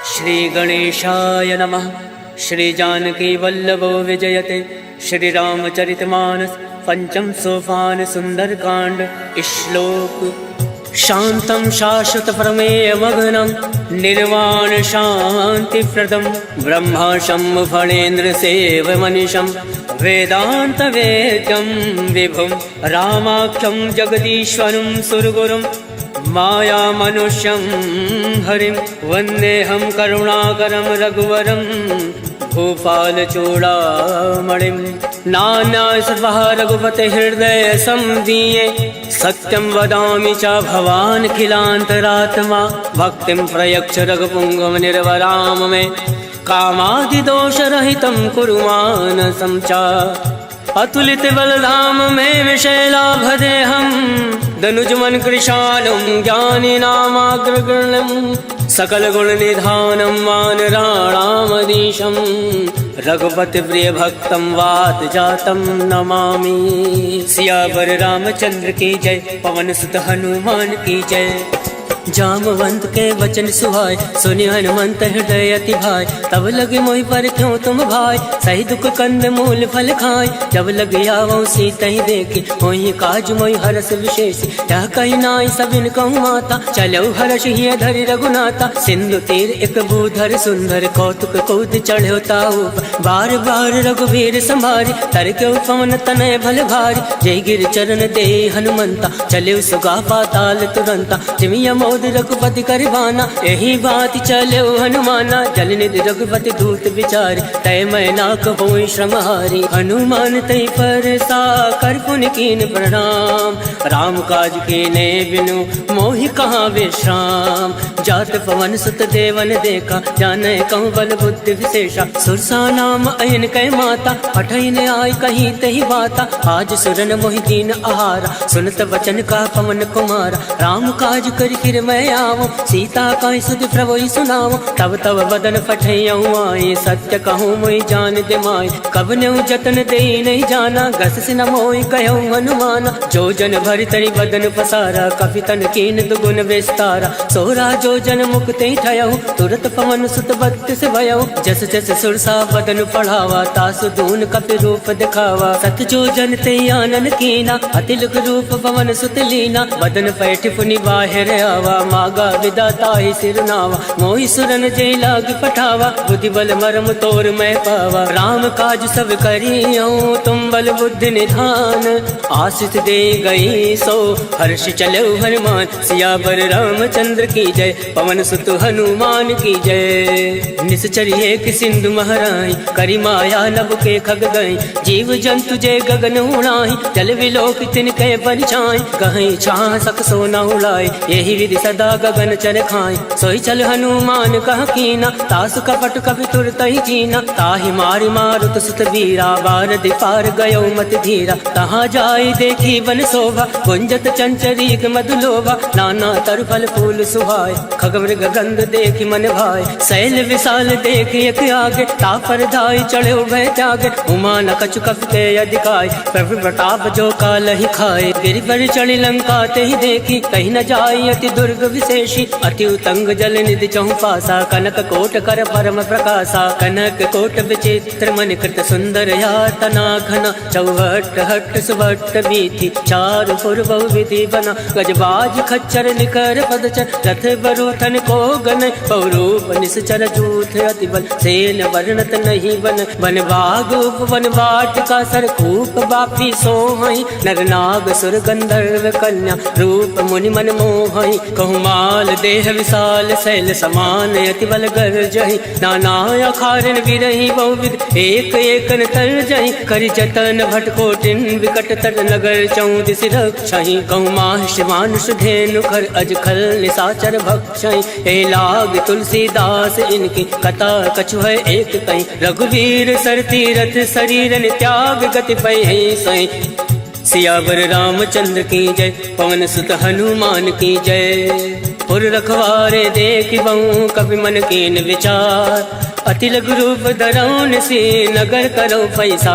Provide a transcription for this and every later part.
श्री गणेशाय नमः। श्री जानकी वल्लभो विजयते। श्री रामचरितमानस पंचम सोपान सुंदरकांड। श्लोक। शांतं शाश्वत प्रमेय मग्नं निर्वाण शांतिप्रदं ब्रह्माशं फणेन्द्र सेवमनिशं वेदांत वेद्यं विभुं रामाख्यं जगदीश्वरं सुरगुरुं माया मनुष्यं हरिं वन्देऽहं करुणाकरं रघुवरं भूपालचूडामणिं। नाना सर्वः रघुपते हृदय संदीये सत्यं वदामि च भवान् खिलान्तरात्मा भक्तिं प्रयच्छ रघुपुङ्गव निर्वराम मे कामादिदोषरहितं कुरु मानसं च अतुलित बलधाम मे विशैलाभदेहं दनुजमन कृशालं ज्ञानिनामाग्रगण्यं सकल गुण निधानं वानराणामधीशं रघुपति प्रिय भक्तं वात जातं नमामि। सियावर रामचंद्र की जय। पवन सुत हनुमान की जय। जामवंत के वचन सुहाय सुनि हनुमंत हृदय अति भाई तब लगे मोहि पर क्यों तुम भाई सही दुख कंद मूल फल खाए जब लगे आवो सीता ही देखी मोहि काज मोहि हरस विशेष यह कही नाई सबिन कहूँ माता चलो हर्ष ही धरि रघुनाथा सिंधु तीर एक भूधर सुंदर कौतुक कौत चढ़ो ताऊ बार बार रघुवीर संभारी तर क्यों पवन तनय भल भारी जय गिर चरण दे हनुमंता चले सुगा पाताल तुरंता जिमिया रघुपति करवाना यही बात चलो हनुमाना जल निधि रघुपति दूत विचारी तय मैं ना कहो श्रमहारी हनुमान तय पर सा कर पुन कीन प्रणाम राम काज कीने बिनु मोहि कहाँ विश्राम जात पवन सुत देवन देखा जाने कहूँ बल बुद्धि विशेषा सुरसा नाम अयन कै माता पठन आई कहीं तही बाता आज सुरन मोहि दीन आहारा सुनत वचन का पवन कुमारा राम काज कर फिर मैं आवो सीता का सुध प्रभु सुनाओ तब तब बदन पठैयऊँ आए सत्य कहूँ मोहि जान दे माय कब न्यू जतन दे नहीं जाना घस से न मोहि कहूँ हनुमाना जो जन भरि तरी बदन पसारा कपि तन कीन दुगुन विस्तारा सोरा जो जन मुक्ति ठयऊ तुरत पवन सुत बत्तिस भयऊ जस जस सुरसा बदन पढ़ावा तासु दून कपि रूप दिखावा सत जो जन ते आनन कीना अतिलुक रूप पवन सुत लीना बदन पैठ पुनि बाहिर आवा मागा विदाता ही सिरनावा मोहि सुरन जय लाग पठावा बुद्धि बल मरम तोर मैं पावा राम काज सब करियो तुम बल बुद्धि निधान आशीष दे गई सो हर्ष चलो हनुमान सियावर रामचंद्र की जय पवन सुत हनुमान की जय। निश्चर एक सिंधु महराई करी माया नभ के खग गई जीव जंतु जय गगन उड़ाई जल विलोक तिनके परिछाई कहीं छाह सक सोना उड़ाई यही विधि सदा गगन चर खाए सोई चल हनुमान कह कीना तासु कपट कपि तुरत ही जीना ताहि मारि मारुत सुत वीरा बार दिपार गयो मत धीरा तहाँ जाई देखी बन शोभा कुंजत चंचरीक मधुलोभा नाना तरु फल फूल सुहाय खगमृग गंध देखी मन भाई शैल विशाल देखी एक आगे तापर धाई चढ़े भय त्यागे उमा न कछु कपि के अधिकाय प्रभु प्रताप जो काल ही खाए गिरि पर चढ़ी लंका ते ही देखी कहीं न जाई अति दुर्ग विशेषी अति उतंग जल निधि चहु पासा कनक कोट कर परम प्रकाशा कनक कोट विचित्र मन कृत सुंदर यातना घना चौहट हट सुभट बीथी चारु पुर बहु विधि बना गजबाज खच्चर निकर पदचर रथ बरूथन को गन पौरूप निश्चर जूथ अति बल सेन वर्णत नहीं बन वन बाग उपवन बाटिका सरकूप बापी सोहई नर नाग सुर गंधर्व कन्या रूप मुनि मन मोहई कहूँ माल देह विशाल शैल समान अति बल गर जहि नाना अखारन विरही बहुविध एक एक तर जहि करि जतन भटकोटिन विकट तर नगर चौदिस रक्षहि कहूँ माहिष मानुष धेनु खर अज खल निशाचर भक्षहि हे लाग तुलसीदास इनकी कथा कछु है एक कहीं रघुवीर सर तीरथ शरीरन त्याग गति पै सही सियावर रामचंद्र की जय पवन सुत हनुमान की जय। पुर रखवारे देख बहु कवि मन कीन विचार। अति लघु रूप धरौन से नगर करो पैसा।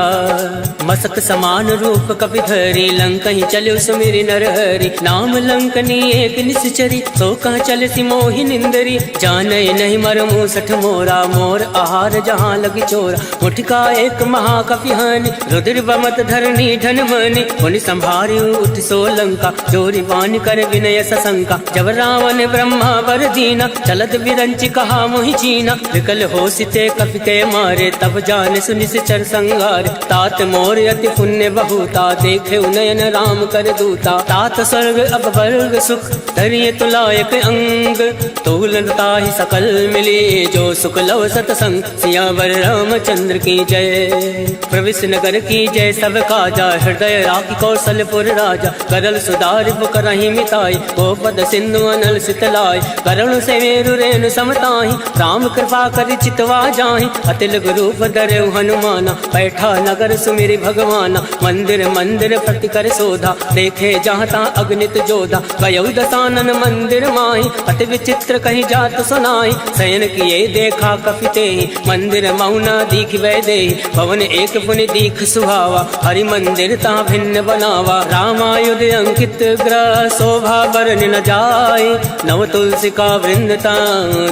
मसक समान रूप कपि धरी लंक ही चलो सुमिरि नरहरि। नाम लंकनी एक निश्चरी सो कह चल सी मोहि निंदरी। जाने नहीं मरमु सठ मोरा मोर आहार जहाँ लगी चोरा। मुठका एक महाकपि हानि रुद्र बमत धरनी धन मनि। उन संभारी उठ सो लंका जोरी वान कर विनय सशंका। जब रावण ब्रह्मा वर दीना चलत बिरंचि कहा मोहि चीना। विकल हो सिते कपिते मारे तब जान सुनि चर संगार। तात मोर अति पुण्य बहुता देखे उनयन राम कर दूता। तात स्वर्ग अब वर्ग सुख धरिय तुलायक अंग। तोलनता ही सकल मिली जो सुख लव सतसंग। सियावर रामचंद्र की जय प्रविश नगर की जय सब काजा। हृदय राखी कौशलपुर राजा करल सुधार करही मिताई। गोपद सिंधु अनल सितलाई करुण से मेरु रेणु समताही। राम कृपा कर चितवा जाहि अति लघु रूप धरऊ हनुमाना। बैठा नगर सुमिरि भगवाना मंदिर मंदिर प्रति कर शोधा। देखे जहाँ ता अग्नित जोधा गयौ दसानन मंदिर माही। अति विचित्र कहीं जात सुनाई शयन किए देखा कपिते। मंदिर मौना दीख वैदे भवन एक पुनि दीख सुहावा। हरि मंदिर ता भिन्न बनावा रामायुध अंकित ग्रह शोभा बरन न जाए। नव तुलसी का वृंदता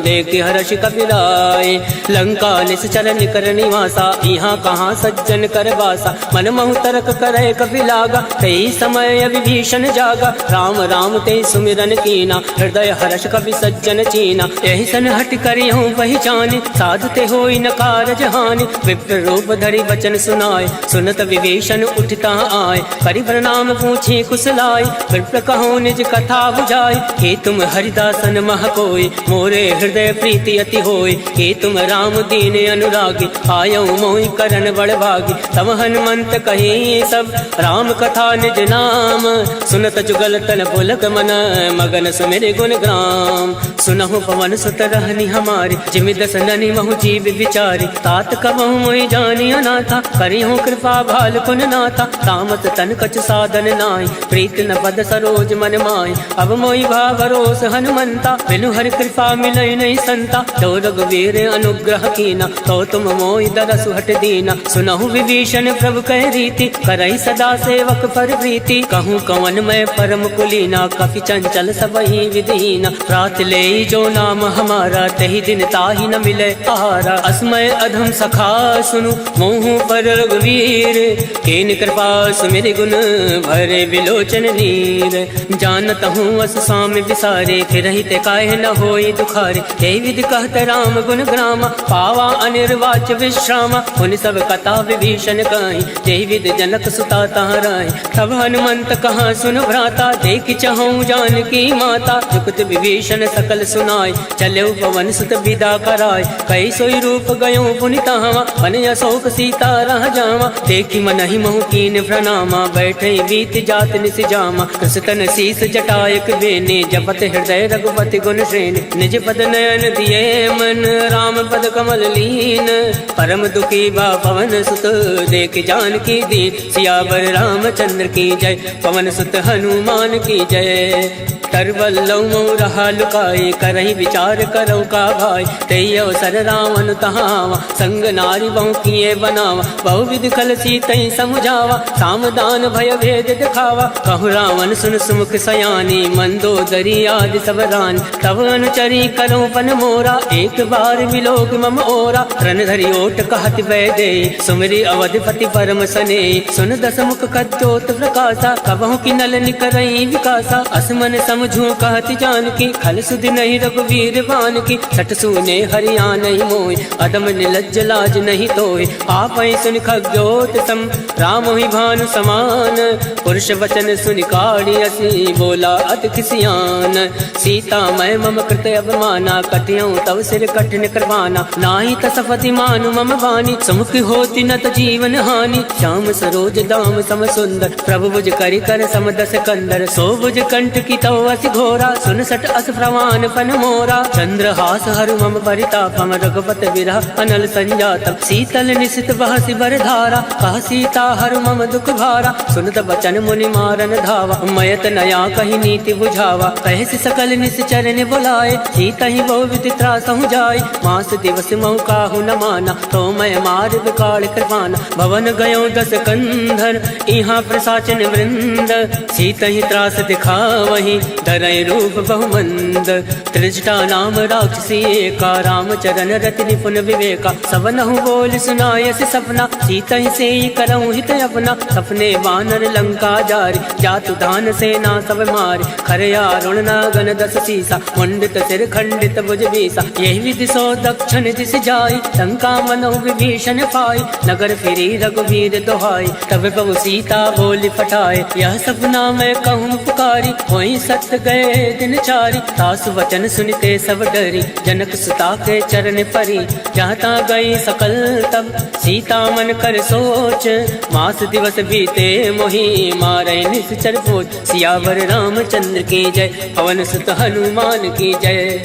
देख हर्ष कपिराय। लंका निश्चर निकर निवासा यहाँ कहाँ सज्जन कर वासा। मन महु तरक करे कपि लागा कई समय विभीषण जागा। राम राम ते सुमिरन कीना हृदय हर्ष कपि सज्जन चीना। यही सन हट करियहूँ पहचाने साधते होई न कारज हानि। विप्र रूप धरि वचन सुनाए सुनत विभीषण उठता आए। करि प्रणाम पूछे कुशलाय विप्र कहो निज कथा बुझाई। हे तुम हरिदासन मह कोई मोरे हृदय प्रीति अति होई। हे तुम राम दीन अनुरागी आयो मोहि करन बड़ भागी। तब हनुमंत कही सब राम कथा निज नाम। सुनत जुगल तन पुलक मन मगन सुमिरि गुण ग्राम। सुनहु पवन सुत रहनी हमारी जिमि दस ननि महु जीव विचारी। तात कबहु मोहि जानी अनाथा करिहु कृपा भाल पुन नाथा। तामस तन कछ साधन नाहि प्रीत न पद सरोज मन माहि। अब मोहि भावरोस हनुमंता बिनु हरि कृपा मिलई नहीं संता। तो रघुवीर अनुग्रह कीना तो तुम मोहि दरसु हट दीना। सुनहु विभीषण प्रभु कह रीति करई सदा सेवक पर प्रीति। कहूँ कवन मैं परम कुलीना कपि चंचल सबहि विधीना। रात ले जो नाम हमारा तही दिन ताहि न मिले आहारा। असमय अधम सखा सुनु मोहु पर रघुवीर। केन कृपा सुमिरि गुण भरे विलोचन नीर। जानत हूँ अस स्वामी विसारे फिरहि ते काहे न होई दुखारे। हे विधि कहत राम गुण ग्रामा पावा अनिर्वाच विश्रामा। उन सब कथा विभीषण कहीं जय विद जनक सुता तहराए। तब हनुमंत कहाँ सुन भ्राता देख चहु जानकी माता। जुगत विभीषण सकल सुनाय चले पवन सुत विदा कराय। कई सोई रूप गयो पुनि तहावा मन अशोक सीता रह जावा। देखी मन ही महु कीन प्रणामा बैठे बीत जात निस जामा। कृष्ण शीस जटायक बेने जपत हृदय रघुपति गुण श्रेणी। निज पद नयन दिए मन राम पद कमल लीन। परम दुखी बा पवन सुत देख जानकी दीन। सियावर रामचंद्र की जय पवन सुत हनुमान की जय। तरवल्लौ रहा लुकाए करही विचार करो का भाई। तई अवसर रावण तहावा संग नारी बहु किए बनावा। बहु विधि कल सीतई समुझावा सामदान भय भेद दिखावा। कहु रावण सुन सुमुख सयानी मंदोदरी आदि सब रानी। तब अनुचरी करो पन मोरा एक बार विलोक मम ओरा। रन धरि ओट कहत वैदे सुमिरि अवधिपति परम सने। सुन दस मुख कद्योत प्रकाशा कबहु की नल निकरई विकासा। असमन समझू कहती जानकी खल सुधि नहीं रघुवीर बान की। सठ सुने हरिया नहीं मोय अदम निलज्ज लाज नहीं तोय। आप सुन खग्योत सम राम ही भानु समान। पुरुष वचन सुनि काढ़ी असी बोला अति किसियान। सीता मैं मम कृत अवमाना कटियऊँ तव सिर कठिन करवाना। नाही तसपति मानु मम वाणी सुमुख होती न त जीवन हानि। श्याम सरोज दाम सम सुंदर प्रभु भुज करि कर सम दस कंदर। सो भुज कंठ की तव अति घोरा सुन सट अस प्रवान पन मोरा। चंद्रहास हरु मम परितापम रघुपत विरह अनल संजातम। शीतल निशित बहसि बर धारा कह सीता हरु मम दुख भारा। सुनत बचन मुनि मारन धावा मयत नया कही नीति बुझावा। कहसि सकल निश्चर ने बुलाए, सीता ही वो विदित त्रासहु जाय। मास दिवस महु काहु न माना, तो मैं मार विकाल कृपाना। भवन गयो दस कंधर, यहाँ प्रसाचन वृंद। सीता ही त्रास दिखावही, धरय रूप बहुमंद। त्रिजटा नाम राक्षसी एका, रामचरण रति निपुण विवेका। सबनहु बोल सुनायस सपना, सीता ही से करऊँ हित अपना। सपने वानर लंका जारी, जातु दान सेना सब मारी। खरया रुण नागन दस सीसा, मंडित सिर खंडित भुज बीसा। यही विधि सो दक्षिण दिस जाई, लंका मनो विभीषण पाई। नगर फिरी रघुवीर दोहाई, तब प्रभु सीता बोली फटाए। यह सपना मैं कहूँ पुकारी, वही सत्य गए दिन चारी। सासु वचन सुनते सब डरी, जनक सुता के चरण परी। जहाँ ता गई सकल तब, सीता मन कर सोच। मास दिवस बीते मोहि, मारे निश्चर पोच। सियावर रामचंद्र की जय, पवन सुत हनुमान की जय।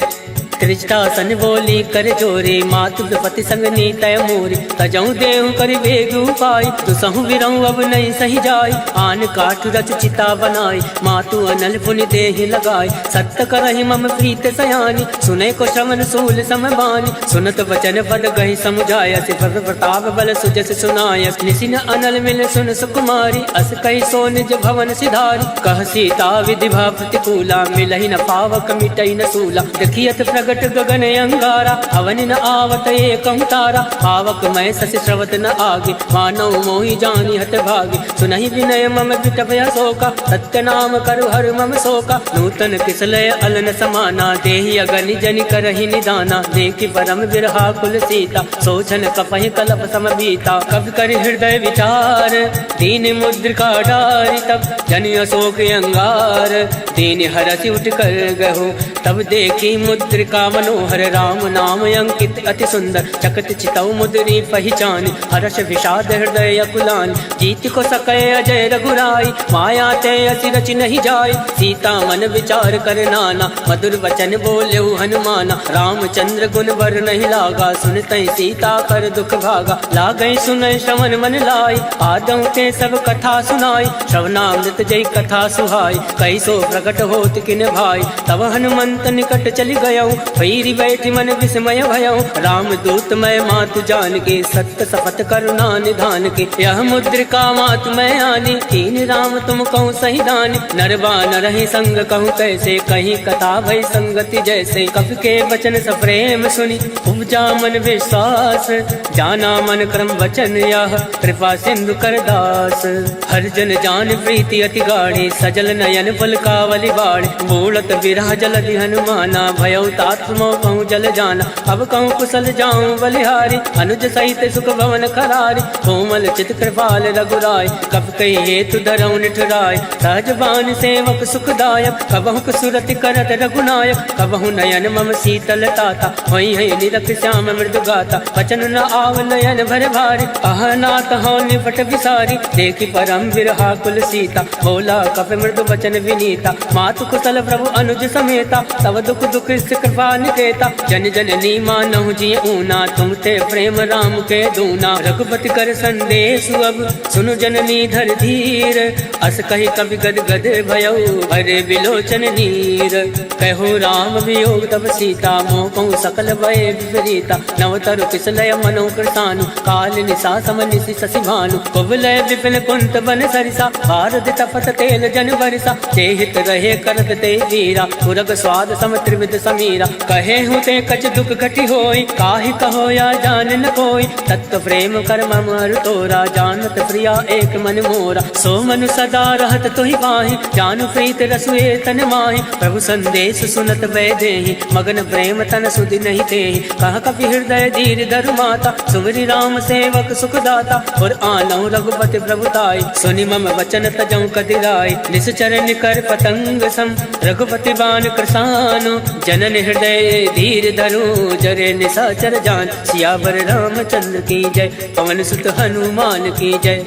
त्रिजटा सन बोली कर जोरे, मातु पति संग नीतय मोरी। तजऊ देहु कर वेग उपाय, दुसहु विरऊ अब नहीं सही जाय। आन काठ रच चिता बनाई, मातु अनल पुनि देहि लगाई। सत्य करहि मम प्रीत सयानी, सुने को श्रवण सूल समबानी। सुनत वचन पद गहि समुझाय, सिफर प्रताप बल सुजस सुनाय। निसिन अनल मिल सुन सुकुमारी, अस कहि सो निज भवन सिधारी। कह सीता विधि भा प्रतिकूला, मिलहि न पावक मिटई न सूला। देखियत प्रगट गगन अंगारा, अवन न आवत एकं तारा। पावक मैं शशि श्रवत न आगे, मानव मोहि जानि हत भागे। सुनहि विनय मम विटभय शोका, सत्य नाम करु हर मम शोका। नूतन किसलय अलन समाना, देहि अगनि जनि करहि निदाना। देखि परम विरहा कुल सीता, सोचन कपहि कलप सम बीता। कवि कर हृदय विचार, दीन मुद्रिका डारि। तब जनि अशोक अंगार, दीन हरसि उठ कर गहो। तब देखी मुद्रिका मनोहर, राम नाम अंकित अति सुंदर। चकत चितौ मुद्री पहचान, हर्ष विषाद हृदय अकुलान। जीत को सकै अजय रघुराई, माया ते असि रचि नहीं जाय। सीता मन विचार कर नाना, मधुर वचन बोले हनुमाना। रामचंद्र गुण बर नहीं लागा, सुनते सीता कर दुख भागा। लागै सुनय श्रवण मन लाई, आदौ ते सब कथा सुनाई। श्रवणामृत जय कथा सुहाई, कैसो प्रकट होत किन भाई। तब हनुमंत निकट चली गयौ, भैरी बैठी मन विस्मय भयौ। राम दूत मैं मातु जान के, सत्य सपथ करुणा निधान के। यह मुद्रिका मातु मैं आनी, तीन राम तुम कहूँ सही दानी। नरवा न रही संग कहूँ कैसे, कहीं कथा भई संगति जैसे। कवि के वचन सप्रेम सुनी, उपजा मन विश्वास। जाना मन क्रम वचन यह, कृपा सिंधु कर दास। हर जन जान प्रीति अति गाढ़ी, सजल नयन पलकावली बाढ़। बोलत विरह जलधि हनुमाना, भयौ तात मोह कहूँ जल जाना। अब कहूँ कुशल जाऊँ बलिहारी, अनुज सहित सुख भवन करारी। कोमल चित कृपाल रघुराय, कब कही हेतु धरऊ निठुराय। सहज बान सेवक सुखदायक, कबहु सुरति करत रघुनायक। कबहु नयन मम शीतल ताता, वही है निरख श्याम मृदु गाता। वचन न आव नयन भर भारी, अहनाथ हो निपट विसारी। देखी परम विरहा कुल सीता, बोला कप मृदु वचन विनीता। मातु कुशल प्रभु अनुज समेता, तब दुख दुख कृपा निकेता। जन जननी मानहु जिय ऊना, तुम ते प्रेम राम के दूना। रघुपति कर संदेश अब, सुनु जननी धर धीर। अस कही कवि गद गद भयौ, भरे बिलोचन नीर। कहो राम वियोग तब सीता, मोह कहूँ सकल भय विपरीता। नवतरु किसलय मनो कृतानु, काल निशा सम निशि शशि भानु। कुबलय विपिन कुंत बन सरिसा, भारत तपत तेल जन बरिसा। चेहित रहे करत ते वीरा, पुरग स्वाद सम त्रिविध समीरा। कहे हूँ ते कछ दुख घटी होई, काहि कहो या जान न कोई। तत्व प्रेम कर मम अरु तोरा, जानत प्रिया एक मन मोरा। सो मनु सदा रहत तुहि पाहि, जानु प्रीत रसुए तन माहि। प्रभु संदेश सुनत वै देहि, मगन प्रेम तन सुधि नहीं तेहि। कह कपि हृदय धीर धरु माता, सुमरि राम सेवक सुख दाता। और आनौ रघुपति प्रभुताई, सुनि मम वचन तजौ कदिराई। निश्चर निकर पतंग सम, रघुपति बान कृसानु। जनन हृदय धीर धरु, जरे निशाचर जान। सियावर रामचंद्र की जय, पवन सुत हनुमान की जय।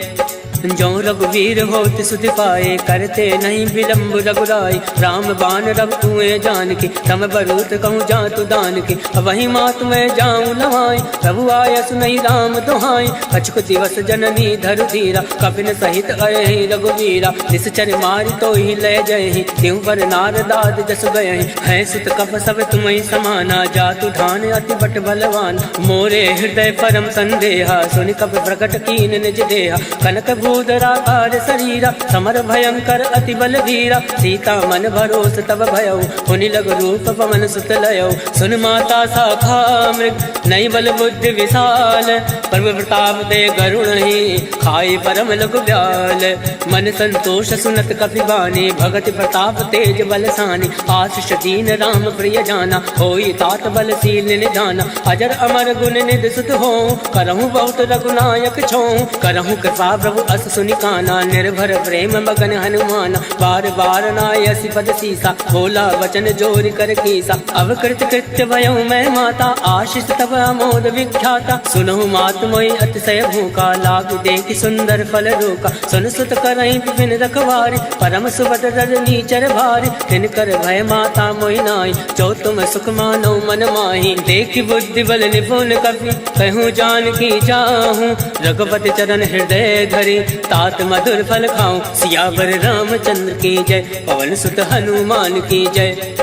जो रघुवीर होत सुध पाए, करते नहीं विलम्ब रघुराई। राम बाण रघुए जान के, तम बरूत कहूँ जातु दान के। वही मात मैं जाऊँ लवाई, प्रभु आय सुनई राम दुहाई। कछुक दिवस जननी धरु धीरा, कपिन सहित अयहि रघुवीरा। निश्चर मारि तो ही लय जयहि, त्यों पर नारदाद जस गयहि। है सुत कप सब तुम्हि समाना, जातु धान अति बट बलवान। मोरे हृदय परम संदेहा, सुनि कप प्रकट कीन निज देहा। कनक भूधराकार शरीरा, समर भयंकर अति बल धीरा। सीता मन भरोस तब भयउ, हुनि लग रूप पवन सुत लयउ। सुन माता शाखा मृग, नई बल बुद्धि विशाल। प्रभु प्रताप दे गरुण ही, खाई परम लघु ब्याल। मन संतोष सुनत कपि बानी, भगति प्रताप तेज बलसानी। आशीष दीन राम प्रिय जाना, होई तात बलशील निधाना। अजर अमर गुण निधि सुत हो, करहु बहुत रघुनायक छो। करहु कृपा प्रभु अस सुनि काना, निर्भर प्रेम मगन हनुमान। बार बार नायसि पद सीसा, बोला वचन जोरि कर कीसा। अवकृत कृत्य भयउ मैं माता, आशीष तब अमोद विख्याता। सुनहु मात मोहि अतिशय भूखा, लाग देखि सुंदर फल रोका। सुन सुत करहि विपिन रखवारी, परम सुभद्र रजनी चर भारी। तिनकर भय माता मोहि नाई, जो तुम सुख मानो मन माही। देखि बुद्धि बल निपुण कपि, कहूँ जानकी जाहूँ। रघुपति चरण हृदय धरि, तात मधुर फल खाऊं। सियावर रामचंद्र की जय, पवन सुत हनुमान की जय।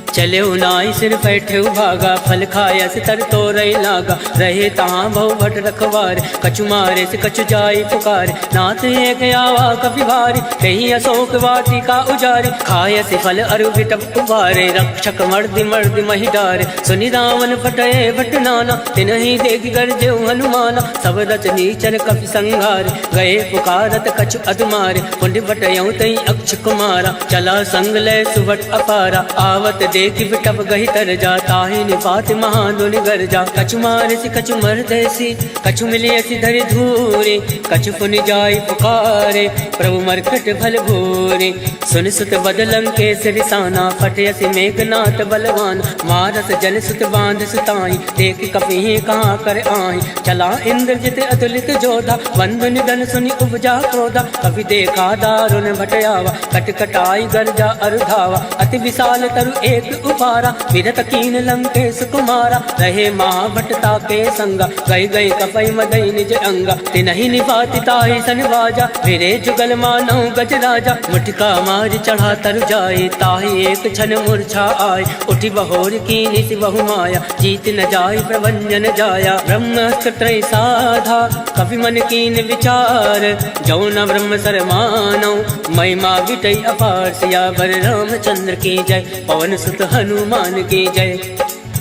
चले नाई सिर बैठे भागा, फल खाया से तर तो रही लागा। रहे तहाँ बहु भट रखवारे, कछु मारे से कछु जाई पुकारे। नाथ एक आवा कपि भारी, कहीं अशोक वाटिका उजारे। खाया से फल अरु विटप उबारे, रक्षक मर्दि मर्दि महि डारे। सुनि रावण फटये भट नाना, तिनहि देख गरजे हनुमाना। सब रचनी चर कपि संघारे, गए पुकारत कछु अधमारे। पुण्य बटयऊ तई अक्ष कुमारा, चला संग लय सुभट अपारा। आवत देखि बिटप गहि तर जा, ताहि निपात महादुनि गर जा। कछु मारसि कछु मरदैसी, कछु मिलियसि धरि धूरे। कछु पुनि जाई पुकारे, प्रभु मरकट भल भूरे। सुन सुत बदलं के सिरिसाना, फटयसि मेघनाथ बलवान। मारस जन सुत बांध सुताई, देख कपि कहाँ कर आही। चला इंद्रजित अतुलित जोधा, बंधु निधन सुनि उपजा क्रोधा। कपि देखा दारुण भटयावा, कटकटाई गर्जा अरुधावा। अति विशाल तरु एक उपारा, विरत कीन लंकेश कुमारा। रहे महाभटता के संगा, गई गई कपई मदई निज अंगा। तिनहि निपाति ताहि सन बाजा, फिरे जुगल मानौ गज राजा। मुठिका मारि चढ़ा तरु जाए, ताहि एक क्षण मूर्छा आय। उठि बहोर कीनि सि बहु माया, जीत न जाय प्रभंजन जाया। ब्रह्मास्त्र त्रय साधा, कपि मन कीन विचार। जौ न ब्रह्म सर मानौ, महिमा विटई अपार। सियावर रामचंद्र की जय, पवन सुत हनुमान की जय।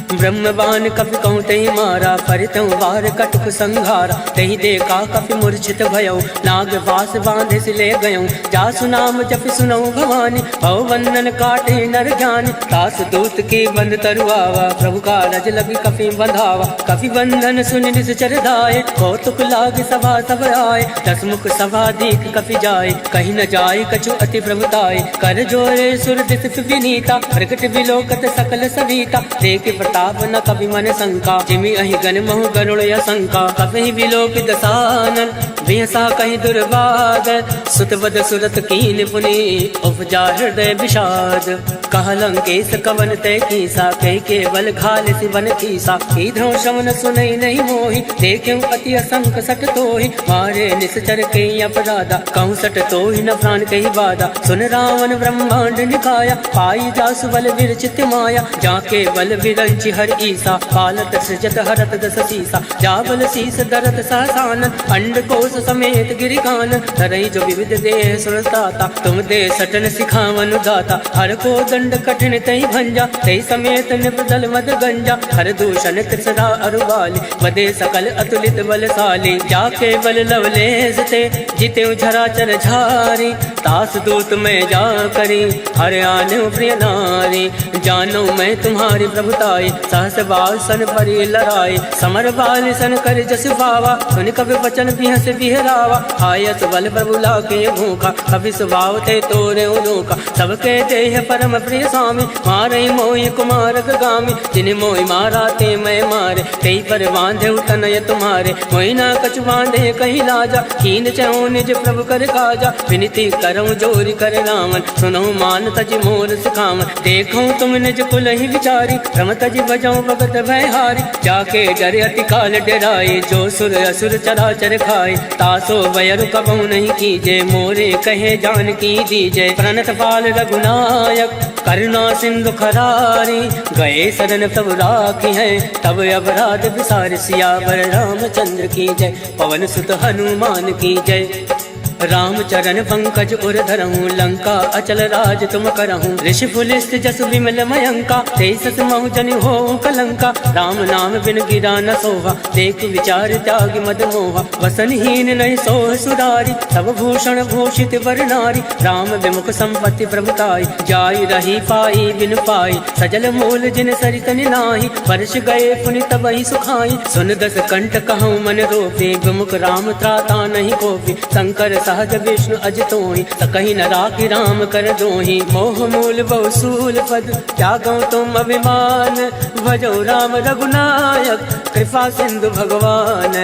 ब्रह्मबान कपि कहूँ तहि मारा, परितहु वार कटुक संघारा। तहि देखा कपि मूर्छित भयउ, नाग पास बांधे से ले गयऊँ। जासु नाम जपि सुनऊ भवानी, भव बंधन काटे नर जानी। तास दूत की बंद तरुआवा, प्रभु का रज लगी कपि बंधावा। कपि बंधन सुनि निश्चर धाये, कौतुक लाग सभा सब आए। दस मुख सभा दीख कपि जाए, कहीं न जाए कछु अति प्रभुताए। कर जोरे सुर दिस विनीता, प्रकट विलोकत सकल सविता। देख प्रताप न कभी मन शंका, जिमि अहि गण महु गरुड़ असंका। कभी विलोक दसानन, बिहसा कहीं दुर्बाद। सुत बद सुरत कीन पुनि, उपजा हृदय विषाद। कह लंकेश कवन तय कीसा, कह केवल घाल सिवन कीसा। कीधौ श्रवण सुनई नहीं मोहि, देखें अति असंक सट तोहि। मारे निश्चर के अपराधा, कहूँ सट तोहि न प्राण कही बाधा। सुन रावण ब्रह्मांड निकाया, पाई जासु बल विरचित माया। जाके बल विरंचि हर ईसा, पालत सृजत हरत दस सीसा। जाबल शीस दरत सहसानन, अंड कोश समेत गिरिकानन। धरई जो विविध देह सुरताता, तुम दे सटन सिखावन दाता। हर को दंड कठिन तई भंजा, तई समेत निपदल मद गंजा। हर दूषण तिसरा अरुबाली, बदे सकल अतुलित बलशाली। जाके बल लवलेस ते, जिते झरा चर झारी। तास दूत में जा करी, हर आने प्रिय नारी। जानो मैं तुम्हारी प्रभुताई, सहस बाल सन परी लड़ाई। समर बाल सन कर जस पावा, सुन कवि वचन बिहस बिहरावा। आयत बल प्रभु लाके भूखा, कवि स्वभाव थे तोरे उनोका। सबके देह परम प्रिय स्वामी, मारे मोहि कुमार गामी। जिन मोहि मारा ते मैं मारे, कई पर बांधे उठनय तुम्हारे। मोहि ना कछु बांधे कहीं लाजा, कीन चहु निज प्रभु कर काजा। विनती करऊँ जोरी कर रामन, सुनहु मान तज मोर सिखावन। देखूँ तुम निज कुल ही विचारी, रम तज बजाऊँ भगत भयहारी। जाके डरे अति काल डराए, जो सुर असुर चराचर खाए। तासो वयर कबहु नहीं कीजे, मोरे कहे जान की दीजे। प्रणत पाल रघुनायक, करुणा सिंधु खरारी। गए शरण तब राखी है, तब अपराध विसार। सियावर रामचंद्र की जय, पवन सुत हनुमान की जय। रामचरण पंकज उर धरहूँ, लंका अचल राज तुम करहूँ। ऋषि पुलिस जस विमल मयंका, तेसस महु जन हो कलंका। राम नाम बिन गिरा न सोहा, देख विचार त्याग मद मोहा। वसनहीन नहीं सोह सुधारी, सब भूषण भूषित वर नारी। राम विमुख संपत्ति प्रभुताई, जाई रही पाई बिन पाई। सजल मूल जिन सरित नाही, वर्ष गए पुनि तब ही सुखाई। सुन दस कंठ कहूँ मन रोपे, विमुख राम त्राता नहीं कोपी। शंकर सहज विष्णु अज तोहि, सकहि न राखि राम कर दोहि। मोह मूल बहुसूल पद, त्यागो तुम अभिमान। भजो राम रघुनायक, कृपा सिंधु भगवान।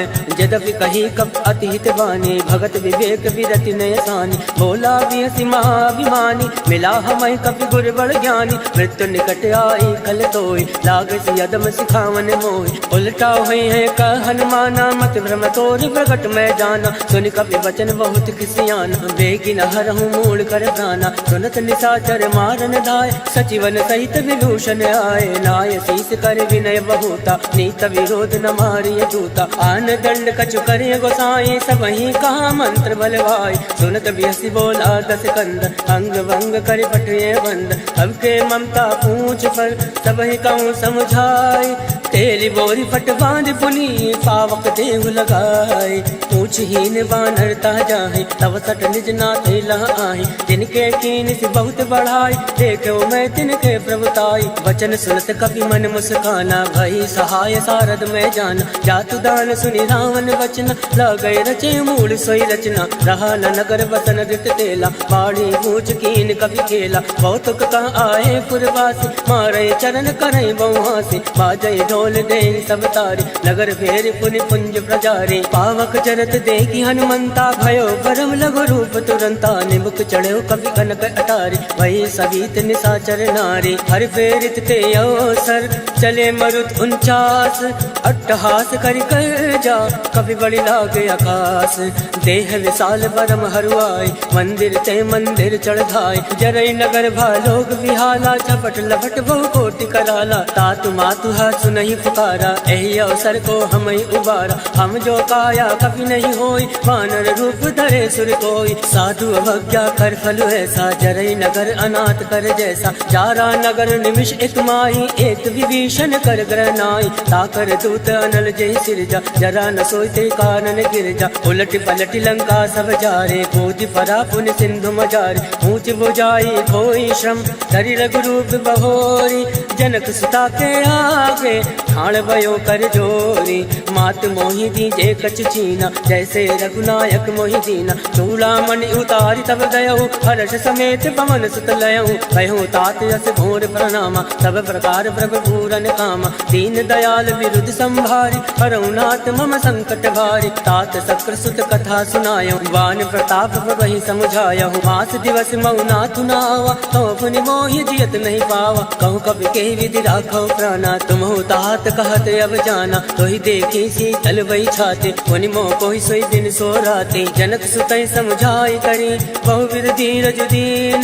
यद्यपि कही कब अतिहित बानी, भगत विवेक विरति नय सानी। बोला बिहसि महाभिमानी, मिला हमें कपि गुर बड़ ज्ञानी। मृत्यु निकट आई कल तोय, लागसि यदम सिखावन मोहि। उलटा हुई है कह हनुमाना, मत भ्रम तोर प्रगट मैं जाना। सुन कपि वचन बहुत किसियाना, बेगी न हरहूँ मूल कर प्राना। सुनत निशाचर मारन दाय, सचिवन सहित विभूषण आए। नाय शीस कर विनय बहुता, नीत विरोध न मारिय दूता। आन दंड कछु करे गोसाई, सब ही कहा मंत्र बलवाई। सुनत बिहसि बोला दस कंद, अंग भंग कर पटये बंद। अब के ममता पूछ पर, सब ही कहूँ समझाई। तेली बोरी फट बांध पुनी, पावक देहु लगाए। पूछहीन बानर ता जाहि, तब सट निज नाथ लह आहि। तिनके कीन से बहुत बढ़ाई, देखो मैं तिनके प्रभुताई। वचन सुनत कपि मन मुस्काना, भई सहाय सारद में जाना। जातु दान सुनि रावण वचन, लगे रचे मूल सोई रचना। रहा न नगर बसन रित तेला, बाड़ी पूछ कीन कपि खेला। बहुतुक कह आए पुरवासी, मारे चरण करे बहुहासी। बाजै ढोल दे सब तारी, नगर फेर पुनि पुंज प्रजारी। पावक चरत देखी हनुमंता, भयो परम लघु रूप तुरंता। निमुख चढ़ो कवि कनक अटारी, वही सवित निशाचर नारी। हर फेरित ते अवसर, चले मरुत 49। अट्टहास करि कर जा, कवि बड़ि लागे आकाश। देह विशाल परम हरुआई, मंदिर ते मंदिर चढ़ाई। जरई नगर भालोक विहाला, झपट लपट बहु कोटि कराला। तातु मातु सुनहि पुकारा, एहि अवसर को हमें उबारा। हम जो काया कभी नहीं होई, वानर रूप धरे सुर कोई। साधु अवज्ञा कर फल ऐसा, जरई नगर अनाथ कर जैसा। जारा नगर निमिष एक माही, एक विभीषण कर ग्रहनाई। ताकर दूत अनल जय सिरजा, जरा न सोते कानन गिरजा। उलट पलट लंका सब जारे, कूद परा पुन सिंधु मजारे। ऊंच बुझाई कोई श्रम, धरि रघुरूप बहोरी। जनक सुता के आगे, ठाण भयो कर जोरी। मात मोहि दीजे कछ छीना, जैसे रघुनायक मोहि दीना। चूड़ामणि उतारी तब गयहु, हर्ष समेत पवन सुत लयहु। कहूँ तात यस घोर प्रणामा, सब प्रकार प्रभु पूरन कामा। दीन दयाल विरुद्ध संभारी, हरहु नाथ मम संकट भारी। तात शक्र सुत कथा सुनायहु, वान प्रताप वही समुझायहु। मास दिवस मऊ नाथ नावा, कहूँ पुनि मोहि जियत नहीं पावा। कहूँ कवि के विधि राखो प्राणा, तुमहु तात कहत अब जाना। तो ही देखी शीतल वही छाते, मुनि मोह कोई सोई दिन सो राते। जनक सुतई समझाई करी, बहुविध धीरज दीन।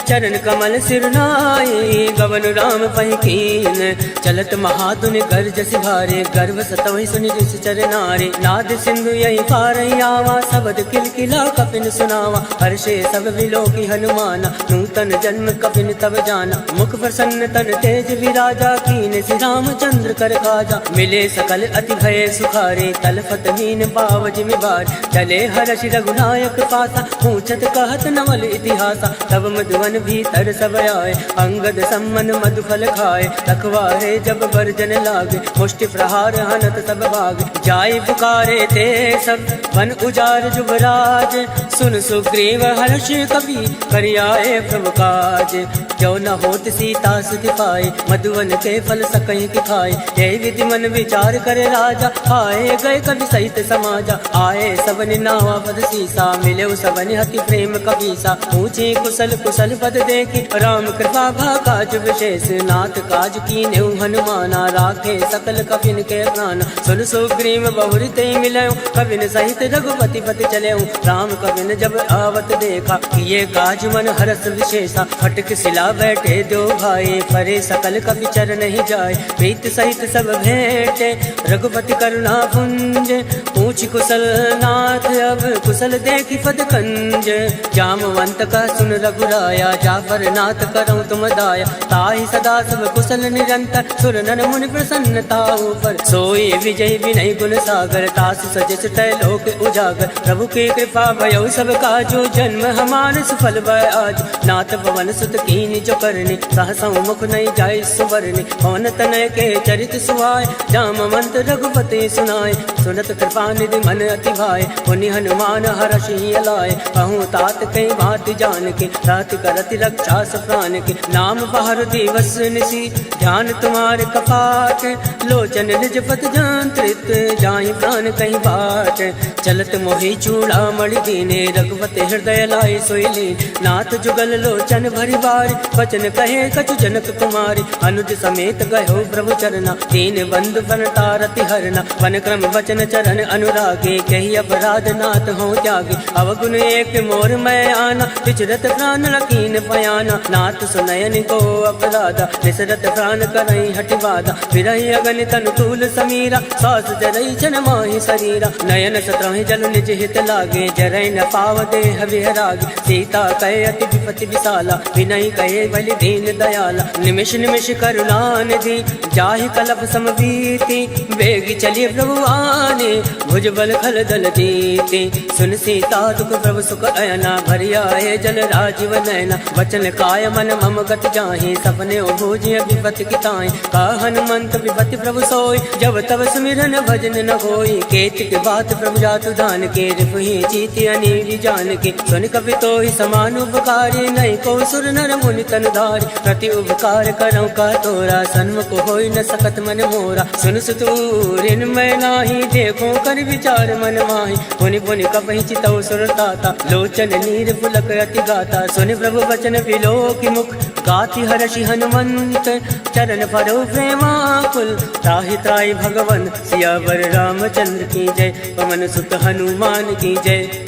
चरण कमल सिर नाई, गवन राम पहिकीन। चलत महाधुनि गर्ज सिभारे, गर्भ सतवहि सुनि ऋषि चर नारे। नाद सिंधु यही पार आवा, शब्द किलकिला कपिन सुनावा। हर्षे सब विलोकी हनुमाना, नूतन जन्म कपिन तब जाना। मुख प्रसन्न तन तेज विराजा, कीन श्री रामचंद्र कर काजा। मिले सकल अति भय सुखारे, तलफत हीन पाव जिमि बार। चले हर्षि रघुनायक पासा, पूछत कहत नवल इतिहासा। तब मधुवन मन भीतर सब आए। अंगद सम्मन मधुफल खाए, रखवारे जब बरजन लागे। मुष्टि प्रहार हनत सब भाग, जाय पुकारे ते सब वन उजार जुबराज। सुन सुग्रीव हर्ष कवि करियाए प्रभु काज। जो न होत सीता सुधि पाए, मधुवन के फल सकहि की खाए। यही विधि मन विचार करे राजा, आए गए कवि सहित समाजा। आए सबनि नावा पद सीसा, मिले सबनि अति प्रेम कबीसा। ऊंची कुशल कुशल पद देखी, राम कृपा भा काज विशेष। नाथ काज कीन्हे हनुमाना, राखे सकल कविन के प्राण। सुन सुग्रीव बहुरी ते मिलयो, कविन सहित रघुपति पति चलयो। राम कविन जब आवत देखा, किए काज मन हरस विशेषा। फटक सिला बैठे दो भाई, परे सकल कवि चरण ही जाए। प्रीत सहित सब भेंटे, रघुपति करुणा पुंज। ऊंच कुशल नाथ अब कुशल देखी पद कंज। जामवंत का सुन रघुराया, जाफर नाथ करऊं तुम दाया। ताहि सदा सब कुशल निरंतर, सुर नर मुनि प्रसन्नता ऊपर। सोई विजय विनय गुण सागर, तास सजस तय लोक उजागर। प्रभु की कृपा भयो सब काजो, जन्म हमार सफल भय आज। नाथ पवन सुत कीन जो करनी, सहसा मुख नहीं जाय सुवरनी। पवन तनय के चरित सुहाय, जामवंत रघुपति सुनाय। सुनत कृपा निधि मन अति भाय, पुनि हनुमान हरषि अलाय। कहूँ तात कई बात जान के, रात करति रक्षा प्राण के। नाम बाहर दिवस निसी, ध्यान तुम्हारे कपाट। लोचन निज पत जंत्रित, जाहि प्राण कहीं बाट। चलत मोहि चूड़ा मणि दीने, रघुपति हृदय लाय सोई लीन। नाथ जुगल लोचन भरि बार, वचन कहे कछु जनक कुमारी। अनुज समेत गयो प्रभु चरना, दीन बंधु बनतारति हरना। वन क्रम वचन चरण अनुरागे, कही अपराध नाथ हो त्यागे। अवगुण एक मोर मैं आना, विचरत प्राण लकीन पयाना। नाथ सुनयन को अपराधा, निसरत प्राण करई हटिवादा। विरही अगन तनु तूल समीरा, सास जरई जन माहि शरीरा। नयन सत्रहि जल निज हित लागे, जरई न पाव देह विहरागे। सीता कहे अति विपति विशाला, विनय कहे बलि दीन दयाला। निमिष निमिष करुणा निधि, जाहि कलप समबीति। बेगी चलिए प्रभु आने, भुजबल खल दल दीति। सुन सीता दुख प्रभु सुख अयना, भरि आए जल राजीव नयना। वचन काय मन मम गत जाहि, सपने भोजिय विपति की ताहि। का हनुमंत विपति प्रभु सोई, जब तब सुमिरन भजन न होई। केत के बात प्रभु जातु दान के, रिपुहि जीति अनीरि जान के। सुन कवि तोहि समान उपकारी, नहीं को सुर नर मुनि तन धारी। प्रति उपकार करऊं का तोरा, सन्मुख होई न सकत मन मोरा। सुन सुतूरिन मैं नाही, देखो कर विचार मन माही। पुनि पुनि कपहि चितौ सुर ताता, लोचन नीर पुलक अति गाता। सुनि प्रभु वचन बिलो की मुख, गाति हर्षि हनुमंत। चरण परो प्रेमाकुल, त्राहि त्राहि भगवन। सियावर रामचंद्र की जय, पवन सुत हनुमान की जय।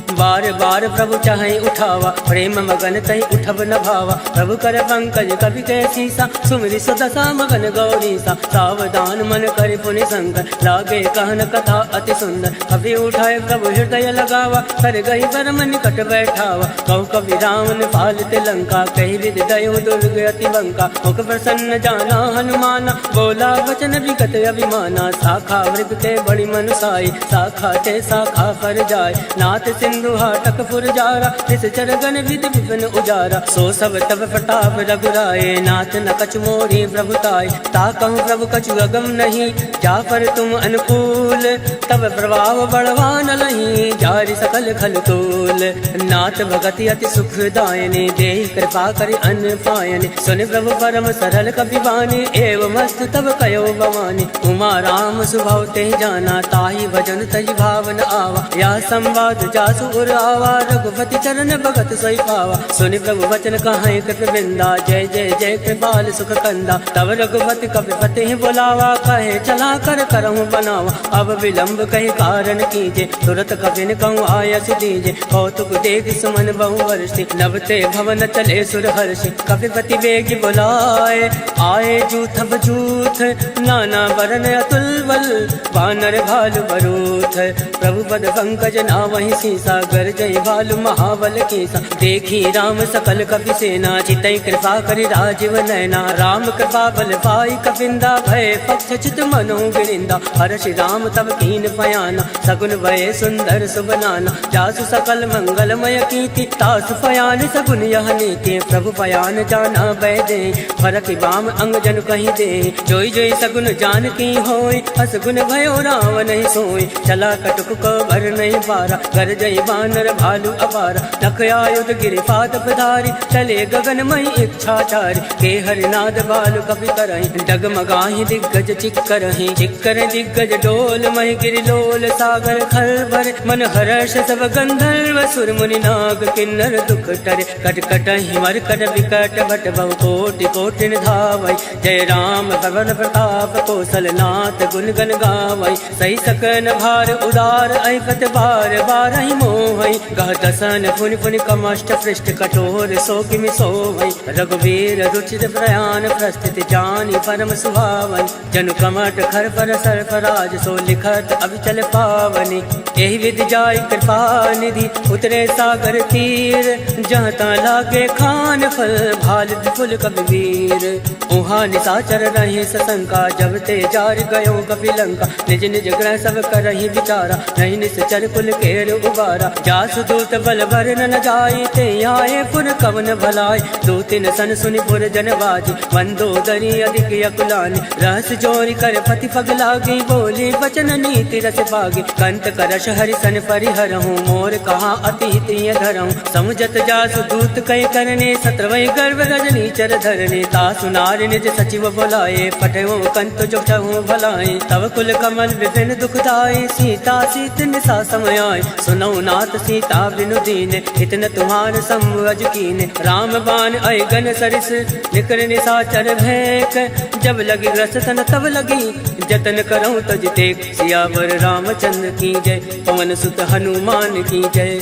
बार बार प्रभु चाहे उठावा, प्रेम मगन तहि उठब न भावा। प्रभु कर पंकज कवि के सीसा, सुमिरि सुदशा मगन गौरीसा। सावधान मन कर पुनि शंकर, लागे कहन कथा अति सुंदर। कवि उठाए प्रभु हृदय लगावा, कर गई परम निकट बैठावा। कहु कवि रावण पालित लंका, कही विधि दयो दुर्ग अति बंका। मुख प्रसन्न जाना हनुमाना, बोला वचन विगत अभिमाना। शाखा मृग ते बड़ी मनुसाई, शाखा ते शाखा पर जाय। नाथ सिंधु हाटक फुरजारा, इस चरगन विधि विपिन उजारा। सो सब तब प्रताप रघुराए, नाथ न कछु मोरी प्रभुताय। ता कहूँ प्रभु कछु अगम नहीं, जा पर तुम अनुकूल। तब प्रभाव बढ़वान लही, जारि सकल खल तूल। नाथ भगति अति सुखदायने, देहि कृपा करि अन्न पायने। सुन प्रभु परम सरल कपि बानी, एवं मस्त तब कयो भवानी। उमा राम सुभाव ते जाना, ताहि भजन तहि भावन आवा। या संवाद जासु उर आवा, रघुपति चरण भगत सोई पावा। सुनि प्रभु वचन कहाई कृत बिंदा, जय जय जय कृपाल सुख कंदा। तब रघुपति कपिपति ही बुलावा, कहे चला कर करहूँ बनावा। अब विलंब कही कारण कीजे, तुरत कपिन कहूँ आयस दीजे। कौतुक देख सुमन बहु वर्षि, नभते भवन चले सुर हर्षि। कपिपति बेग बुलाए, आए जूथ बजूथ। नाना वरन अतुल बल, वानर भालु बरूथ। प्रभु पद पंकज नावहि सीसा, गरजई भालु महाबल केसा। देखी राम सकल कपि सेना चितई कृपा करि राजीव नैना। राम कृपा बल पाई कपिंदा भय पक्ष चित मनो गिरिंदा। हर्षि राम तब कीन पयाना सगुन भय सुंदर सुबनाना। जासु सकल मंगलमय कीर्ति तासु पयान सगुन यह नीति। प्रभु पयान जाना बैदे फरक बाम अंग जन कहीं दे। जोई जोई सगुन जान की होय असगुन भयो राम नहीं सोई। चला कटुक को भर नहीं पारा गरजई बानर भालू अपारा। नख आयुध गिरि पाद पधारी चले गगन मई इच्छाचारी। के हरिनाद बालु कपि करहि डगमगाहि दिग्गज चिक्करहि। चिक्कर दिग्गज डोल महि गिरि लोल सागर खल भर। मन हर्ष सब गंधर्व सुर मुनि नाग किन्नर दुख टरे। कट कटहि मरकट विकट भट भव कोटि कोटि धावै। जय राम भवन प्रताप कौशल नाथ गुण गन गावै। सही सकन भार उदार ऐपत बार बारहि मोहै। गह दसन पुनि पुनि कमष्ट पृष्ठ कठोर सो किमि सोवै। रघुवीर रुचिर प्रयाण प्रस्थित जानि परम सुभावन। जनु कमट खर पर सरफराज सो लिखत अविचल पावनि। एहि विधि जाय कृपा निधि उतरे सागर तीर। जहाँ ता लागे खान फल भाल विपुल कबीर। उहाँ निशाचर रहे सशंका जब ते जार गयो कपिलंका। निज निज ग्रह सब करहि विचारा नहीं निश्चर कुल केर उबारा। जासु दूत बल भर न जाय ते आए पुर कवन भलाय। दो तिन सन सुनि पुर जन बाजी मंदोदरी अधिक अकुलानी। रहस जोरी कर पति पग लागी बोली वचन नीति रस पागी। कंत करश हरिसन परिहरहूँ मोर कहा अति हितय धरहूँ। समुझत जासु दूत कई करने सत्रवई गर्भ रजनी चर धरने। तासु नारी निज सचिव बोलाए पटवो कंत जो चहु भलाए। तब कुल कमल विपिन दुखदाई सीता सीत निशा समय। सुनौ नाथ सीता बिनु दीन इतन तुम्हार संवज कीन। राम बाण अयगन सरिस निकर निशाचर भैक। जब लगी रस तन तब लगी जतन करऊँ तज तेक। सियावर रामचंद्र की जय पवन सुत हनुमान की जय।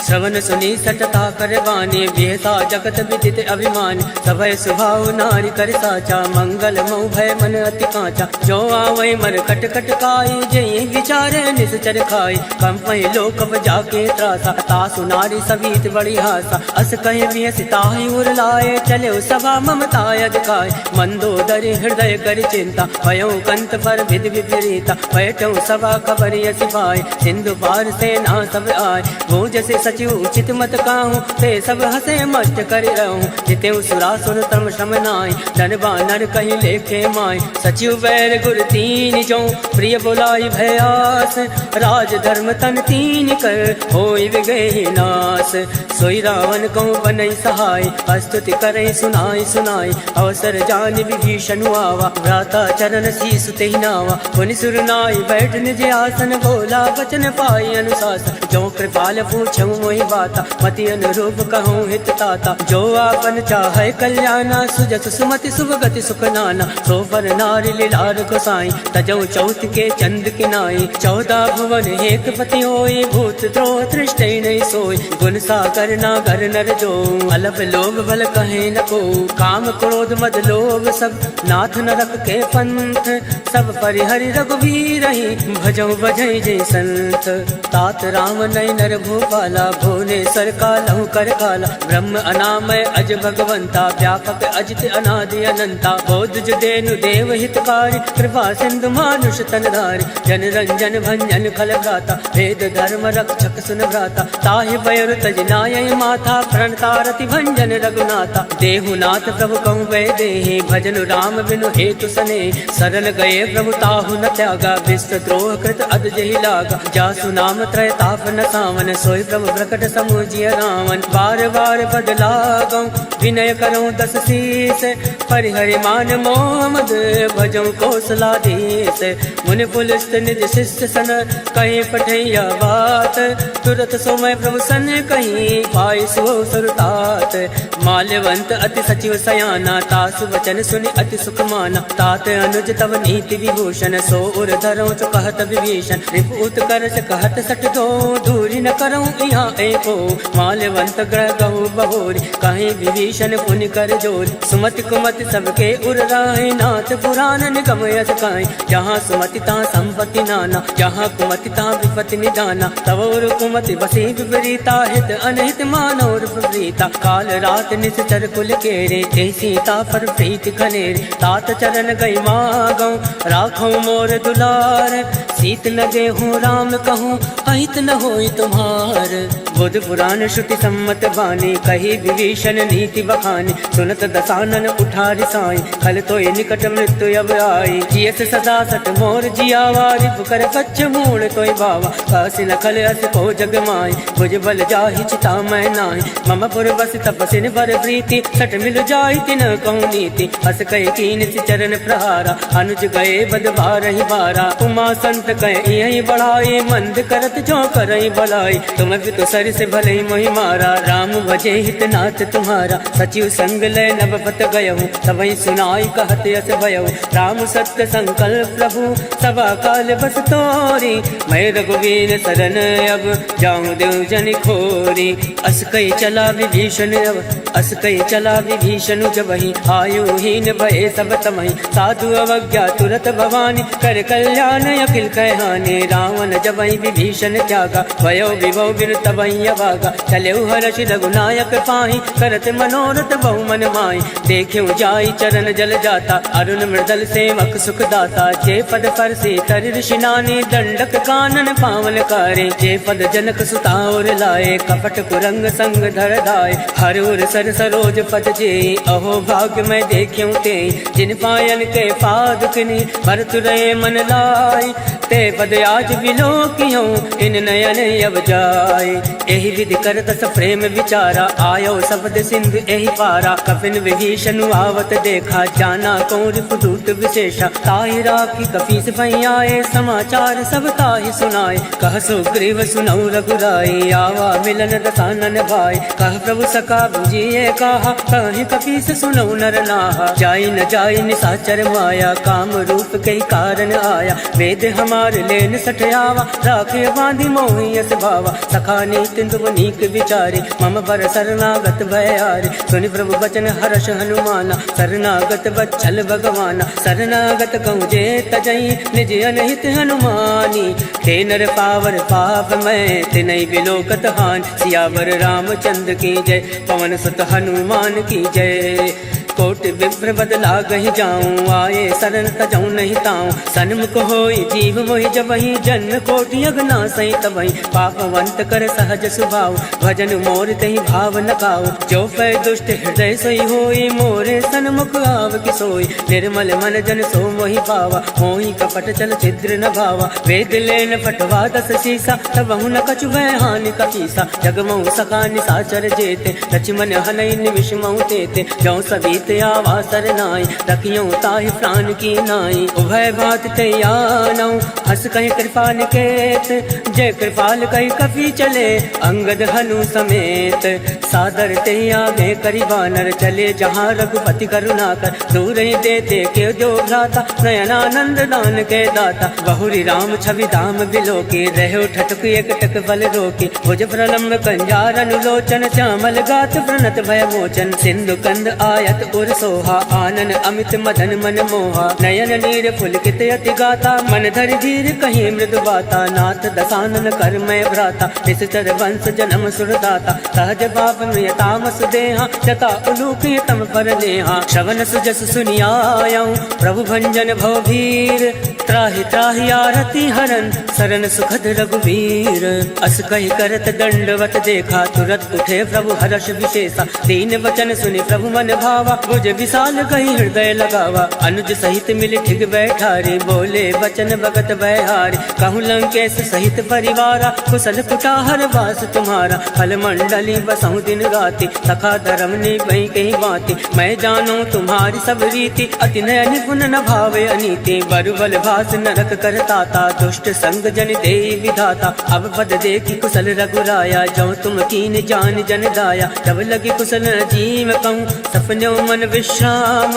श्रवण सुनी सटता करवाने बेहसा जगत विदित अभिमान। सभय सुभाव नारी कर साचा मंगल मऊ भय मन अति कांचा। जो आवै मर कट कट काई जय विचारे निश्चर खाई। कंपय लोक जाके त्रासा तासु नारी सवीत बड़ी हासा। अस कहे वियसिताहि उर लाए चले सभा ममताय दिखाए। मंदोदरी हृदय कर चिंता भयो कंत पर विधि विपरीता। बैठो सभा खबर सिपाही सिंधु पार सेना सब आए। वो जैसे सचिव उचित मत काहूँ ते सब हसे मस्त कर रहूँ। जिते सुरासुर तम श्रम नाय धन बानर कहीं लेखे माय। सचिव बैर गुर तीन जो प्रिय बोलाई भयास। राज धर्म तन तीन कर होई विगहि नास। सोई रावण को बनई सहाय स्तुति करई सुनाई सुनाई। अवसर जान विभीषण आवा भ्राता चरण शीस तेहि नावा। पुनि सुर नाई बैठ निज आसन बोला वचन पाई अनुशासन। जो कृपाल पूछऊँ मोहि बाता मति अनुरूप कहूँ हित ताता। जो आपन चाहे कल्याणा सुजस सुमति शुभ गति सुख नाना। सो पर नारी लीलार गोसाई तजौ चौथ के चंद किनाई। 14 भुवन एक पति होई भूत द्रोह तृष्टै नहीं सोई। गुण सागर नागर नर जो अलप लोभ बल कहे न को। काम क्रोध मद लोभ सब नाथ नरक के पंथ। सब परिहरि रघुवीर ही भजौ बजै जय संत। तात राम नय नर भूपाला भुवनेश्वर कालहु कर काला। ब्रह्म अनामय अज भगवंता व्यापक अजित अनादि अनंता। बोध जुदेनु देव हितकारी कृपा सिंधु मानुष तनधारी। जन रंजन भंजन खल भ्राता वेद धर्म रक्षक सुन भ्राता। ताहि बयर तज नाय माथा प्रणतारति भंजन रघुनाथा। देहुनाथ प्रभु कहु वै देहि भजन राम बिनु हेतु सने। सरल गए प्रभु ताहु न त्यागा विश्व द्रोह कृत अद जहि लागा। जासु नाम त्रय ताप न सावन सोई प्रभु प्रकट समुझिय रावण। बार बार बदला गौ विनय करऊँ 10 शीस। परिहरि मान मोह मद भजऊँ कौशलाधीश। मुनि पुलिस निज शिष्य सन कहीं पठैया बात। तुरत सोमय प्रभु सन कहीं पाई सो सुरतात। माल्यवंत अति सचिव सयाना तासु वचन सुनि अति अति सुख माना। तात अनुज तव नीति विभूषण, सो उर धरऊं चु कहत विभीषण। रिपुत करस कहत सठ दो, दूरी न करऊं यहाँ एको। माल्यवंत ग्रह गहु बहोरी, कहीं विभीषण पुनि कर जोरी। सुमति कुमति सबके उर राहे, नाथ पुराण निगम यस काई। जहाँ सुमति तहाँ संपत्ति नाना, जहाँ कुमति तहाँ विपत्ति निदाना। तव उर कुमति बसी विपरीता, हित अनहित मानव प्रीता। काल रात निश्चर कुल केरे, ते सीता पर प्रीति खनेरे। तात चरण गई मागऊं, राखो मोर दुलार। सीत न गेहूँ राम कहूँ, अहित न होई तुम्हार। बुध पुराण श्रुति सम्मत बानी, कही विभीषण नीति बखानी। सुनत दसानन उठारी साई, खल तो निकट मृत्यु अब आई। जियस सदा सट मोर जियावा, रिप कर कच्छ मूड़ तोय बावा। कासी न खल अस को जग माई, भुज बल जाहि चिता मैं नाहि। मम पुर बस तपसिन बर प्रीति, सट मिल जाहि तिन कहूँ नीति। हस कहे कीन सि चरण प्रहारा, अनुज गए बद बारहि बारा। उमा संत कहे यही बढ़ाई, मंद करत जो करई भलाई। तुम भी तो सर से भले मोहि मारा, राम भजे हित नाथ तुम्हारा। सचिव संग लय नभपत गयहु, तबहि सुनाई कहत यस भयहु। राम सत्य संकल्प प्रभु, सभा काल बस तोरी। मैं रघुवीर शरण अब, जाऊं देव जन खोरी। अस कई चला विभीषण अब, अस कई चला विभीषण जबहि। आयुहीन भये सब तमहि, साधु अवज्ञा तुरत भवानी। कर कल्याण अखिल कहहानि, रावण जबहि विभीषण त्यागा। भयो विभव बिन तबहि अभागा, चलेउ हर्षि रघुनायक पाहि। करत मनोरथ बहु मन माहि, देखेउ जाई चरण जल जाता। अरुण मृदल सेवक सुख दाता, जे पद पर से तर ऋषि नानी। दंडक कानन पावन कारे, जे पद जनक सुता और लाए। कपट कुरंग संग धर दाय, हर उर सर सरोज पद जे। अहो भाग्य मैं देख्यूं ते, जिन पायन के पाद किनी। भरत रहे मन लाई, ते पद आज विलोकियों। इन नयन अब जाय, एहि विधि करत स प्रेम विचारा। आयो शब्द सिंधु एहि पारा, कपिन विभीषण आवत देखा। जाना कौन रिपुदूत विशेषा, ताहि राखी कपीस भई आए। समाचार सब ताहि सुनाए, कह सुग्रीव सुनऊ रघुराई। आवा मिलन दसानन भाई, कह प्रभु सका बुझिए कहा। कहि कपीस सुनऊ नर नाहा, जाई न जाई निसाचर माया। काम रूप कई कारण आया, वेद हमार लेन सठयावा। राखे बांधि मोहि यस भावा, सखा नीति तुम नीक विचारे। मम बर शरणागत भयारे, सुनि प्रभु बचन हर्ष हनुमाना। शरणागत बच्छल भगवाना, शरणागत कहूँ जे तजई। निज अनहित हनुमानी, हे नर पावर पाप मैं। तिनहि बिलोकत हान, सियावर रामचंद्र की जय। पवन सुत हनुमान की जय। कोटि विप्र बदला गहि जाऊं, आए शरण तजऊं नहीं ताऊं। सन्मुख होई जीव मोहि जबहि, जन्म कोटि अगना सही तबहि। पापवंत कर सहज सुभाव, भजन मोर तहि भाव न गाओ। जो पै दुष्ट हृदय सोई होई, मोरे सन्मुख आव कि सोई। निर्मल मन जन सो मोहि पावा, मोहि कपट चल छिद्र न भावा। वेद लेन पटवा दस शीसा, तबहु न कछु भय हानि कपीसा। जगमहु सका निसाचर जेते, लक्ष्मण हनई निमिष महु तेते। जौ सभी आवा सरनाई, रखियो ताहि प्राण की नाई। उभय भात तैयानौ, हस कहि कृपा निकेत। जय कृपाल कहि कपि चले, अंगद हनु समेत। सादर ते आगे करि बानर, चले जहाँ रघुपति करुणाकर। दूर ही देते के जो भ्राता, नयनानंद दान के दाता। बहुरी राम छवि धाम बिलोकी, रहो ठटक एक टक बल रोकी। भुज प्रलम्ब कंजार अनुलोचन, श्यामल गात प्रणत भय मोचन। सिंधु कंद आयत उर सोहा, आनन अमित मदन मन मोहा। नयन नीर पुलकित अति गाता, मन धर धीर कहीं मृदु बाता। नाथ दसानन कर मैं भ्राता, निश्चर वंश जन्म सुरदाता। सहज पाप में तामस देहा, जता उलूक तम पर नेहा। श्रवण सुजस सुनियायऊं, प्रभु भंजन भवभीर। त्राहि त्राहि आरती हरन, शरण सुखद रघुवीर। अस कहि करत दंडवत देखा, तुरत उठे प्रभु हर्ष विशेषा। दीन वचन सुनि प्रभु मन भावा, भुज विशाल कहि हृदय लगावा। अनुज सहित मिल ठिग बैठारे, बोले बचन भगत बहारे। कहूँ लंकेश सहित परिवारा, कुशल कुटाहर वास तुम्हारा। फल मंडली बसहु दिन राति, सखा धर्म ने बही कही बाती। मैं जानू तुम्हारी सब रीति, अति नय निपुण न भावे अनीति। बरुबल भास नरक करताता, दुष्ट संग जन दे विधाता। अब पद देखी कुशल रघुराया, जो तुम कीन जान जन दाया। तब लगी कुशल जीव कहूँ, सपने मन विश्राम,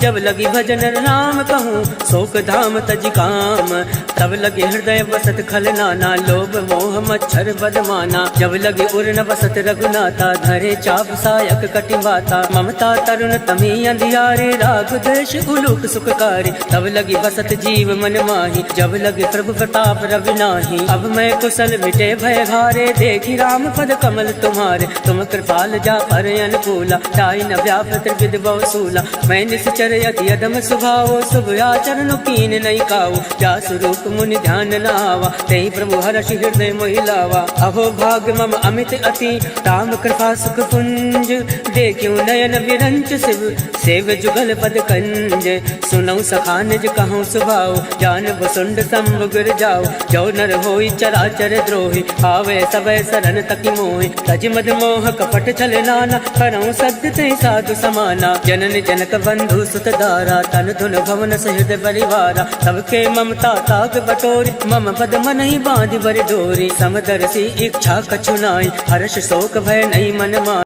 जब लगी भजन राम कहूँ शोक धाम तज काम। तब लगे हृदय बसत खल नाना, लोभ मोह मच्छर बदमाना। जब लगे उर न बसत रघुनाथा, धरे चाप सायक कटिबाता। ममता तरुण तमी अंधियारे, राग द्वेष उलूक सुखकारी। तब लगी बसत जीव मन माही, जब लगे प्रभु प्रताप रवि नाही। अब मैं कुशल मिटे भय घारे, देखी राम पद कमल तुम्हारे। तुम कृपाल जा पर अनुकूला, ताई न व्याप त्रिविध बहुसूला। मैं निश्चर यति अधम स्वभाव, शुभ आचरण कीन नहीं काऊ। जा स्वरूप मुनि ध्यान लावा, तेहि प्रभु हर्ष हृदय मोहिलावा। अहो भाग मम अमित अति, राम कृपा सुख पुंज। देखियो नयन विरंच शिव, सेव जुगल पद कंज। सुनऊ सखा निज कहूँ सुभाव, जान बसुंड संभ गिर जाओ। जो नर होई चराचर द्रोही, आवे सबय शरण तकी मोहि। तज मद मोह कपट छल नाना, करऊँ सत्य ते साधु समाना। जनन जनक बंधु सुत दारा, तन धुन भवन सहित परिवारा। सबके ममता ताग बटोरी, मम पद मन ही बांध बर डोरी। समदर्शी इच्छा कछु नाई, हर्ष शोक भय नहीं मन माई।